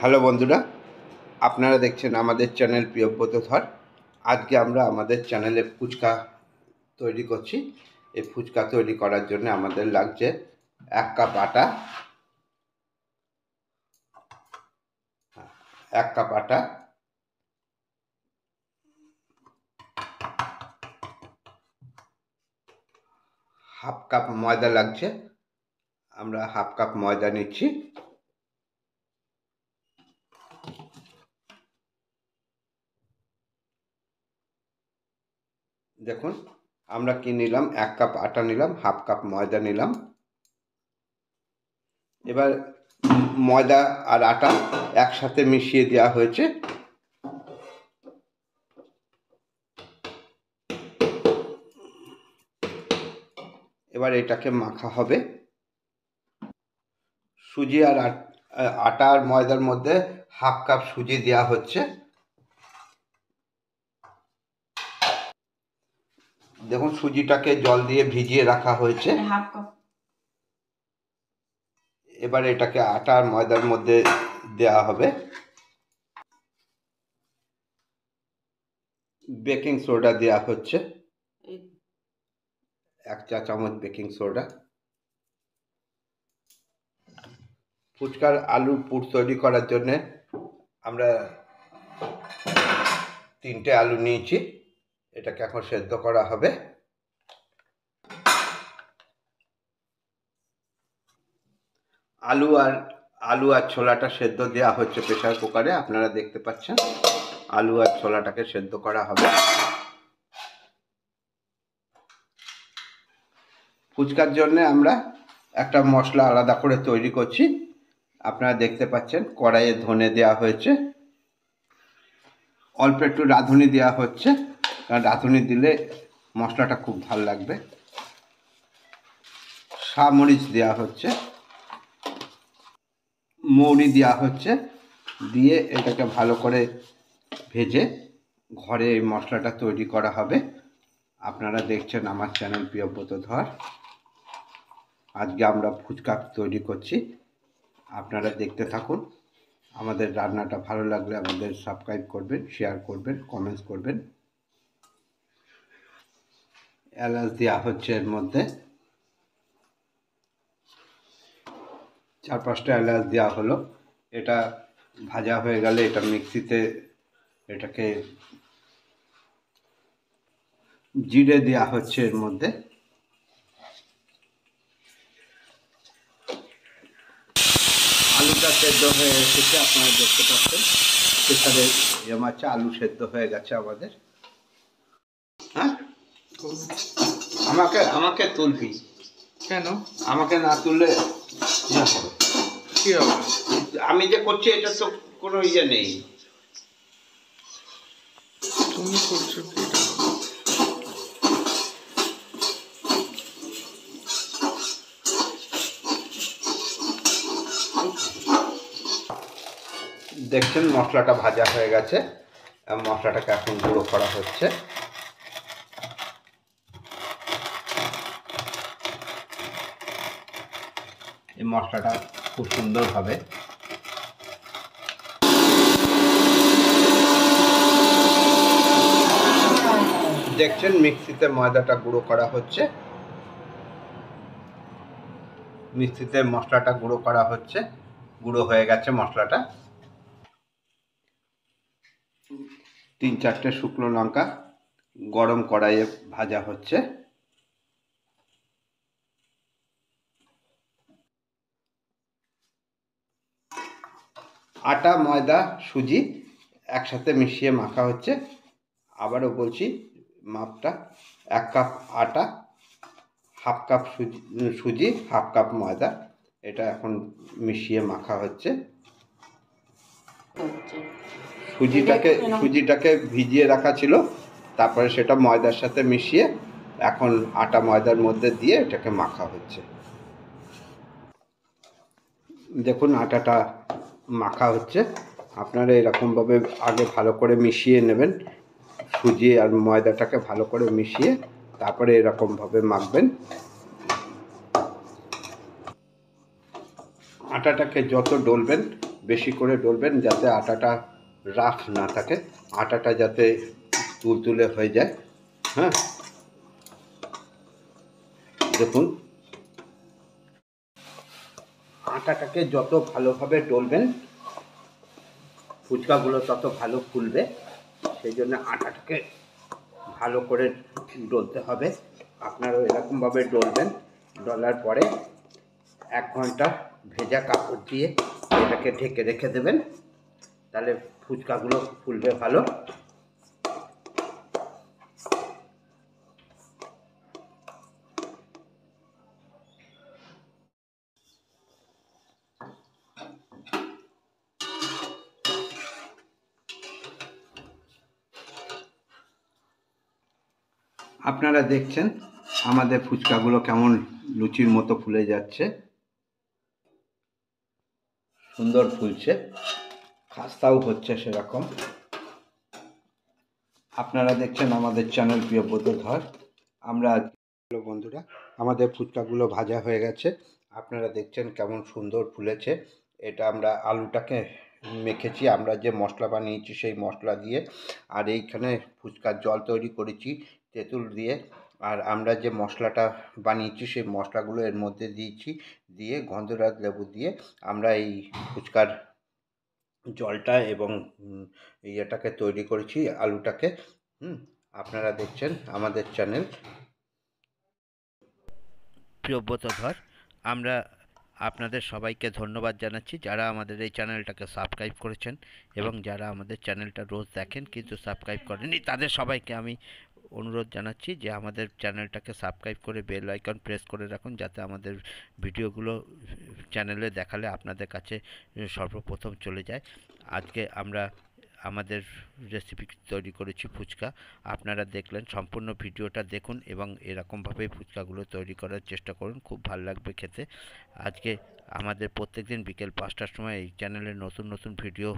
Hello বন্ধুরা, আপনারা দেখছেন আমাদের চ্যানেল প্রিয়ব্রত ধর। আজকে আমরা আমাদের চ্যানেলে ফুচকা তৈরি করছি। এই ফুচকা তৈরি করার জন্য আমাদের লাগছে 1 কাপ আটা, 1 কাপ আটা, হাফ কাপ ময়দা লাগছে। আমরা হাফ কাপ ময়দা নিচ্ছি। দেখুন, আমরা কি নিলাম, 1 কাপ আটা নিলাম, হাফ কাপ ময়দা নিলাম। এবার ময়দা আর আটা একসাথে মিশিয়ে দেওয়া হয়েছে। এবার এটাকে মাখা হবে। সুজি আর আটা আর ময়দার মধ্যে হাফ কাপ সুজি দেওয়া হচ্ছে। দেখুন, সুজিটাকে জল দিয়ে ভিজিয়ে রাখা হয়েছে। এবার এটাকে আটা আর ময়দার মধ্যে দেওয়া হবে। বেকিং সোডা দেওয়া হচ্ছে, 1 চা চামচ বেকিং সোডা। ফুচকার আলুর পুর তৈরি করার জন্যে আমরা 3টে আলু নিয়েছি। এটাকে এখন সেদ্ধ করা হবে। আলু আর ছোলাটা সেদ্ধ দেওয়া হচ্ছে প্রেসার কুকারে। আপনারা দেখতে পাচ্ছেন, আলু আর ছোলাটাকে সেদ্ধ করা হবে। ফুচকার জন্য আমরা একটা মশলা আলাদা করে তৈরি করছি। আপনারা দেখতে পাচ্ছেন, কড়াইয়ে ধনে দেওয়া হয়েছে, অল্প একটু রাঁধুনি দেওয়া হচ্ছে, কারণ রাঁধুনি দিলে মশলাটা খুব ভালো লাগবে। মরিচ দেওয়া হচ্ছে, মৌরি দেওয়া হচ্ছে। দিয়ে এটাকে ভালো করে ভেজে ঘরে এই মশলাটা তৈরি করা হবে। আপনারা দেখছেন আমার চ্যানেল প্রিয়ব্রত ধর। আজকে আমরা ফুচকা তৈরি করছি, আপনারা দেখতে থাকুন। আমাদের রান্নাটা ভালো লাগলে আমাদের সাবস্ক্রাইব করবেন, শেয়ার করবেন, কমেন্টস করবেন। এলাচ দেওয়া হচ্ছে এর মধ্যে, 4-5টা এলাচ দেওয়া হলো। এটা ভাজা হয়ে গেলে এটা মিক্সিতে এটাকে জিরে দেওয়া হচ্ছে এর মধ্যে। আলুটা সেদ্ধ হয়ে এসেছে, আপনারা দেখতে পাচ্ছেন। প্রেসারে জমাচ্ছে, আলু সেদ্ধ হয়ে গেছে আমাদের। হ্যাঁ, আমাকে তুলবি কেন? আমাকে না তুললে কি হবে? আমি যে করছি এটা তো কোনো ইয়ে নেই। তুমি করছো কি? দেখছেন, মশলাটা ভাজা হয়ে গেছে। মশলাটাকে এখন গুঁড়ো করা হচ্ছে। এই মশলাটা খুব সুন্দর হবে। দেখছেন, মিক্সিতে ময়দাটা গুঁড়ো করা হচ্ছে, মিক্সিতে মশলাটা গুঁড়ো করা হচ্ছে। গুঁড়ো হয়ে গেছে মশলাটা। 3-4টে শুকনো লঙ্কা গরম কড়াইয়ে ভাজা হচ্ছে। আটা, ময়দা, সুজি একসাথে মিশিয়ে মাখা হচ্ছে। আবারও বলছি মাপটা, 1 কাপ আটা, হাফ কাপ সুজি, হাফ কাপ ময়দা। এটা এখন মিশিয়ে মাখা হচ্ছে। সুজিটাকে ভিজিয়ে রাখা ছিল, তারপরে সেটা ময়দার সাথে মিশিয়ে এখন আটা ময়দার মধ্যে দিয়ে এটাকে মাখা হচ্ছে। দেখুন, আটাটা মাখা হচ্ছে। আপনারা এরকমভাবে আগে ভালো করে মিশিয়ে নেবেন। সুজি আর ময়দাটাকে ভালো করে মিশিয়ে তারপরে এরকমভাবে মাখবেন। আটাটাকে যত ডলবেন বেশি করে ডলবেন যাতে আটাটা রাফ না থাকে, আটাটা যাতে তুলতুলে হয়ে যায়। হ্যাঁ, দেখুন আটাটাকে যত ভালোভাবে ডলবেন ফুচকাগুলো তত ভালো ফুলবে, সেই জন্য আটাটাকে ভালো করে ডলতে হবে। আপনারাও এরকমভাবে ডলবেন। ডলার পরে 1 ঘন্টা ভেজা কাপড় দিয়ে এটাকে ঢেকে রেখে দেবেন, তাহলে ফুচকাগুলো ফুলবে ভালো। আপনারা দেখছেন আমাদের ফুচকাগুলো কেমন লুচির মতো ফুলে যাচ্ছে, সুন্দর ফুলছে, খাস্তাও হচ্ছে সেরকম। আপনারা দেখছেন আমাদের চ্যানেল প্রিয়ব্রত ধর। আমরা হ্যালো বন্ধুরা, আমাদের ফুচকাগুলো ভাজা হয়ে গেছে। আপনারা দেখছেন কেমন সুন্দর ফুলেছে। এটা আমরা আলুটাকে মেখেছি, আমরা যে মশলা বানিয়েছি সেই মশলা দিয়ে, আর এইখানে ফুচকার জল তৈরি করেছি তেঁতুল দিয়ে, আর আমরা যে মশলাটা বানিয়েছি সেই মশলাগুলো এর মধ্যে দিয়েছি, দিয়ে গন্ধরাজ লেবু দিয়ে আমরা এই ফুচকার জলটা এবং ইয়েটাকে তৈরি করেছি, আলুটাকে। আপনারা দেখছেন আমাদের চ্যানেল প্রিয়ব্রত ধর। আমরা আপনাদের সবাইকে ধন্যবাদ জানাচ্ছি যারা আমাদের এই চ্যানেলটাকে সাবস্ক্রাইব করেছেন, এবং যারা আমাদের চ্যানেলটা রোজ দেখেন কিন্তু সাবস্ক্রাইব করেননি তাদের সবাইকে আমি অনুরোধ জানাচ্ছি যে আমাদের চ্যানেলটাকে সাবস্ক্রাইব করে বেল আইকন প্রেস করে রাখুন, যাতে আমাদের ভিডিওগুলো চ্যানেলে দেখালে আপনাদের কাছে সর্বপ্রথম চলে যায়। আজকে আমরা আমাদের রেসিপি তৈরি করেছি ফুচকা। আপনারা দেখলেন, সম্পূর্ণ ভিডিওটা দেখুন এবং এরকমভাবে ফুচকাগুলো তৈরি করার চেষ্টা করুন, খুব ভালো লাগবে খেতে। আজকে আমাদের প্রত্যেকদিন বিকেল 5টার সময় এই চ্যানেলে নতুন নতুন ভিডিও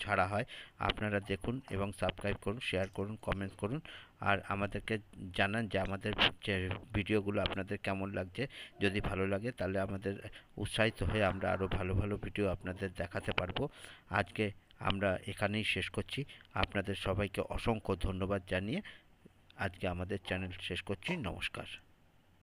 ছাড়া হয়। আপনারা দেখুন এবং সাবস্ক্রাইব করুন, শেয়ার করুন, কমেন্ট করুন, আর আমাদেরকে জানান যে আমাদের যে ভিডিওগুলো আপনাদের কেমন লাগছে। যদি ভালো লাগে তাহলে আমাদের উৎসাহিত হয়ে আমরা আরও ভালো ভালো ভিডিও আপনাদের দেখাতে পারবো। আজকে আমরা এখানেই শেষ করছি। আপনাদের সবাইকে অসংখ্য ধন্যবাদ জানিয়ে আজকে আমাদের চ্যানেল শেষ করছি। নমস্কার।